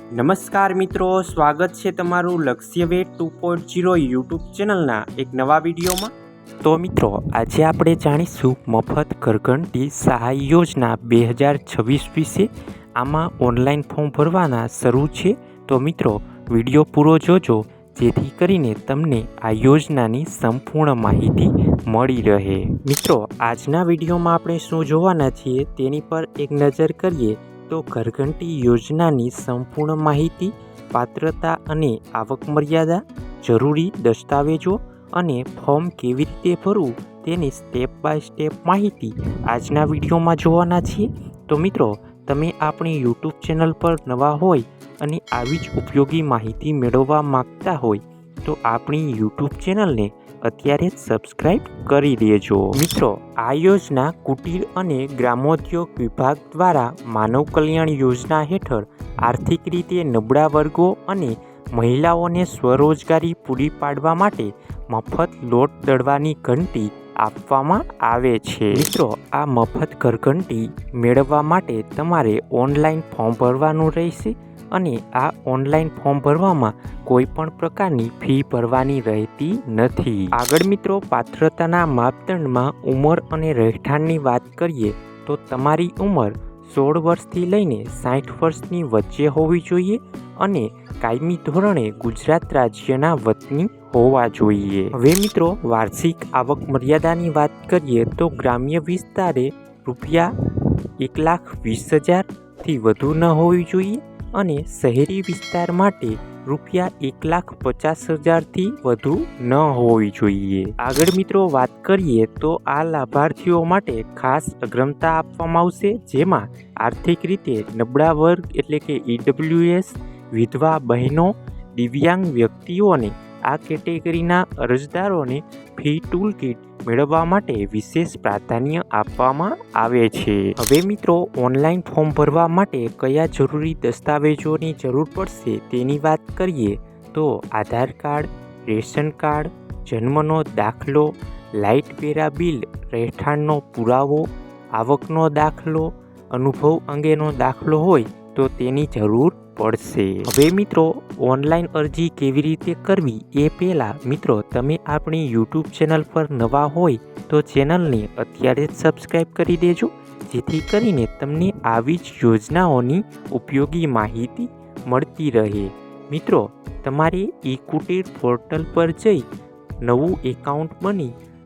નમસ્કાર મિત્રો, સ્વાગત છે તમારું લક્ષ્યવેધ 2.0 યુટ્યુબ ચેનલના એક નવા વિડીયોમાં। તો મિત્રો, આજે આપણે જાણીશું મફત ઘરઘંટી સહાય યોજના 2026 વિશે। આમાં ઓનલાઈન ફોર્મ ભરવાના શરૂ છે, તો મિત્રો વિડીયો પૂરો જોજો જેથી કરીને તમને આ યોજનાની સંપૂર્ણ માહિતી મળી રહે। મિત્રો, આજના વિડીયોમાં આપણે શું જોવાના છીએ તેની પર એક નજર કરીએ તો ઘરઘંટી યોજનાની સંપૂર્ણ માહિતી, પાત્રતા અને આવક મર્યાદા, જરૂરી દસ્તાવેજો અને ફોર્મ કેવી રીતે ભરવું તેની સ્ટેપ બાય સ્ટેપ માહિતી આજના વિડીયોમાં જોવાના છીએ। તો મિત્રો, તમે આપણી યુટ્યુબ ચેનલ પર નવા હોય અને આવી જ ઉપયોગી માહિતી મેળવવા માંગતા હોય તો આપણી યુટ્યુબ ચેનલને અત્યારે જ સબસ્ક્રાઈબ કરી દેજો। મિત્રો, આ યોજના કુટીર અને ગ્રામોદ્યોગ વિભાગ દ્વારા માનવ કલ્યાણ યોજના હેઠળ આર્થિક રીતે નબળા વર્ગો અને મહિલાઓને સ્વરોજગારી પૂરી પાડવા માટે મફત લોટ દળવાની ઘંટી આપવામાં આવે છે। મિત્રો, આ મફત ઘરઘંટી મેળવવા માટે તમારે ઓનલાઈન ફોર્મ ભરવાનું રહેશે અને આ ઓનલાઈન ફોર્મ ભરવામાં કોઈ પણ પ્રકારની ફી ભરવાની રહેતી નથી। આગળ મિત્રો, પાત્રતાના માપદંડમાં ઉંમર અને રહેઠાણની વાત કરીએ તો તમારી ઉંમર 16 વર્ષથી લઈને 60 વર્ષની વચ્ચે હોવી જોઈએ અને કાયમી ધોરણે ગુજરાત રાજ્યના વતની હોવા જોઈએ। હવે મિત્રો, વાર્ષિક આવક મર્યાદાની વાત કરીએ તો ગ્રામ્ય વિસ્તારે ₹1,20,000થી વધુ ન હોવી જોઈએ અને શહેરી વિસ્તાર માટે ₹1,50,000થી વધુ ન હોવી જોઈએ। આગળ મિત્રો વાત કરીએ તો આ લાભાર્થીઓ માટે ખાસ અગ્રતા આપવામાં આવશે, જેમાં આર્થિક રીતે નબળા વર્ગ એટલે કે EWS, વિધવા બહેનો, દિવ્યાંગ વ્યક્તિઓને આ કેટેગરીના અરજદારોને ફી ટૂલ કિટ મેળવવા માટે વિશેષ પ્રાધાન્ય આપવામાં આવે છે। હવે મિત્રો, ઓનલાઈન ફોર્મ ભરવા માટે કયા જરૂરી દસ્તાવેજોની જરૂર પડશે તેની વાત કરીએ તો આધાર કાર્ડ, રેશન કાર્ડ, જન્મનો દાખલો, લાઇટ વેરા બિલ, રહેઠાણનો પુરાવો, આવકનો દાખલો, અનુભવ અંગેનો દાખલો હોય તો તેની જરૂર પડશે। હવે મિત્રો, ઓનલાઈન અરજી કેવી રીતે કરવી એ પહેલાં મિત્રો તમે આપણી યુટ્યુબ ચેનલ પર નવા હોય તો ચેનલને અત્યારે જ સબસ્ક્રાઈબ કરી દેજો જેથી કરીને તમને આવી જ યોજનાઓની ઉપયોગી માહિતી મળતી રહે। મિત્રો, તમારે ઈ-કુટીર પોર્ટલ પર જઈ નવું એકાઉન્ટ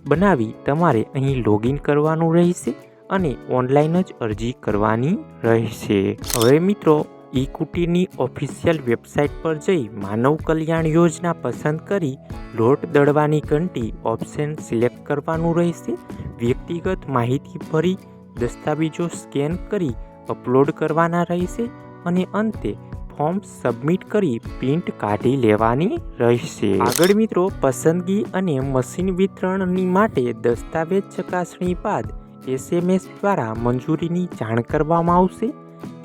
બનાવી તમારે અહીં લોગિન કરવાનું રહેશે અને ઓનલાઈન જ અરજી કરવાની રહેશે। હવે મિત્રો, ઈ-કુટીરની ઓફિશિયલ વેબસાઇટ પર જઈ માનવ કલ્યાણ યોજના પસંદ કરી લોટ દળવાની ઘંટી ઓપ્શન સિલેક્ટ કરવાનું રહેશે। વ્યક્તિગત માહિતી ભરી દસ્તાવેજો સ્કેન કરી અપલોડ કરવાના રહેશે અને અંતે ફોર્મ સબમિટ કરી પ્રિન્ટ કાઢી લેવાની રહેશે। આગળ મિત્રો, પસંદગી અને મશીન વિતરણની માટે દસ્તાવેજ ચકાસણી બાદ SMS દ્વારા મંજૂરીની જાણ કરવામાં આવશે।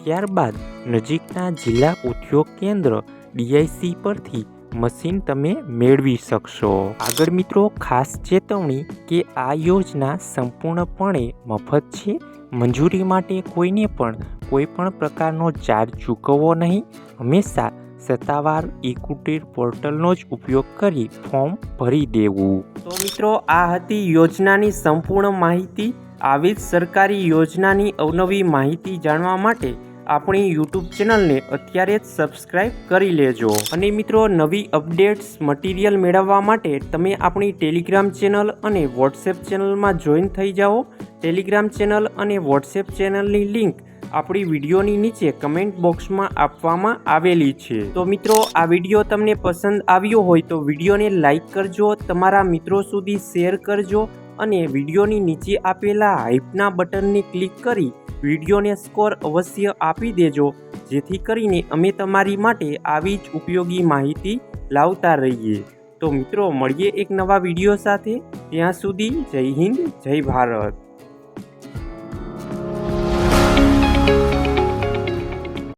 ત્યારબાદ નજીકના જિલ્લા ઉદ્યોગ કેન્દ્ર DIC પરથી મશીન તમે મેળવી શકશો। આગળ મિત્રો, ખાસ ચેતવણી કે આ યોજના સંપૂર્ણપણે મફત છે। મંજૂરી માટે કોઈને પણ કોઈ પણ પ્રકારનો ચાર્જ ચૂકવવો નહીં। હંમેશા સત્તાવાર ઈ-કુટીર પોર્ટલનો જ ઉપયોગ કરી ફોર્મ ભરી દેવું। તો મિત્રો, આ હતી યોજનાની સંપૂર્ણ માહિતી। આવી જ સરકારી યોજનાની અવનવી માહિતી જાણવા માટે આપણી યુટ્યુબ ચેનલને અત્યારે જ સબસ્ક્રાઈબ કરી લેજો અને મિત્રો, નવી અપડેટ્સ મટીરિયલ મેળવવા માટે તમે આપણી ટેલિગ્રામ ચેનલ અને વોટ્સએપ ચેનલમાં જોઈન થઈ જાઓ। ટેલિગ્રામ ચેનલ અને વોટ્સએપ ચેનલની લિંક આપણી વિડીયોની નીચે કમેન્ટ બોક્સમાં આપવામાં આવેલી છે। તો મિત્રો, આ વિડીયો તમને પસંદ આવ્યો હોય તો વિડીયોને લાઈક કરજો, તમારા મિત્રો સુધી શેર કરજો અને વિડીયોની નીચે આપેલા હાઈપના બટનને ક્લિક કરી વિડીયોને સ્કોર અવશ્ય આપી દેજો જેથી કરીને અમે તમારી માટે આવી જ ઉપયોગી માહિતી લાવતા રહીએ। તો મિત્રો, મળીએ એક નવા વિડીયો સાથે। ત્યાં સુધી જય હિન્દ, જય ભારત।